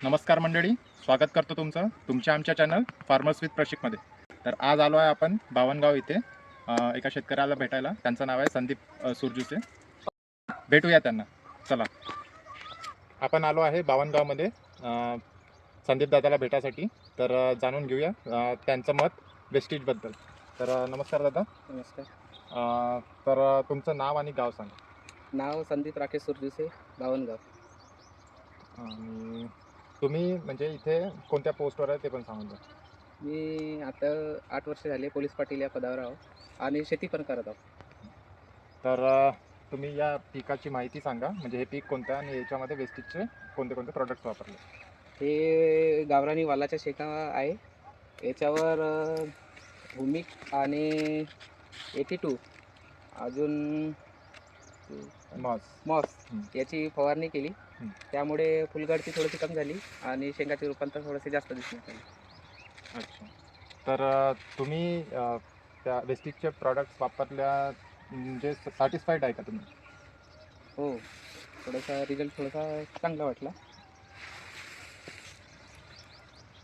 नमस्कार मंडळी, स्वागत करतो तुमचं तुमच्या आमच्या चॅनल फार्मर्स विथ प्रशिकमध्ये. तर आज आलो आहे आपण बावनगाव इथे एका शेतकऱ्याला भेटायला. त्यांचं नाव आहे संदीप सुरजुसे. भेटूया त्यांना. चला, आपण आलो आहे बावनगावमध्ये संदीप दादाला भेटायसाठी. तर जाणून घेऊया त्यांचं मत वेस्टेजबद्दल. तर नमस्कार दादा. नमस्कार. तर तुमचं नाव आणि गाव सांगा. नाव संदीप राकेश सुरजुसे, बावनगाव. आणि तुम्ही म्हणजे इथे कोणत्या पोस्टवर आहे ते पण सांगून द्या. मी आता 8 वर्ष झाले पोलीस पाटील या पदावर आहो आणि शेती पण करत आहो. तर तुम्ही या पिकाची माहिती सांगा. म्हणजे हे पीक कोणतं आहे आणि याच्यामध्ये वेस्टेजचे कोणते कोणते प्रोडक्ट्स वापरले. हे गावरानी वालाच्या शेंगा आहे. याच्यावर भूमिक आणि 82 अजून मॉस. मॉस हं. याची फवारणी केली. हं. त्यामुळे फुलगळती थोडीशी कमी झाली आणि शेंगाचे रूपांतर थोडेसे जास्त दिसण्यात आले. अच्छा. तर तुम्ही त्या वेस्टेजचे प्रॉडक्ट्स वापरल्या म्हणजे सॅटिस्फाईड आहे का तुम्ही? हो, थोडासा रिझल्ट थोडासा चांगला वाटला.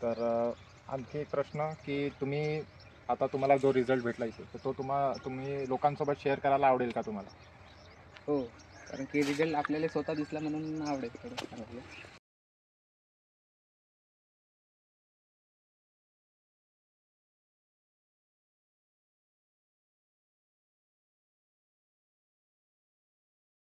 तर आणखी एक प्रश्न की तुम्ही आता तुम्हाला जो रिझल्ट भेटला इथे तर तो तुम्ही लोकांसोबत शेअर करायला आवडेल का तुम्हाला? हो, कारण की रिझल्ट आपल्याला स्वतः दिसला म्हणून आवडेल थोडं सांगितलं.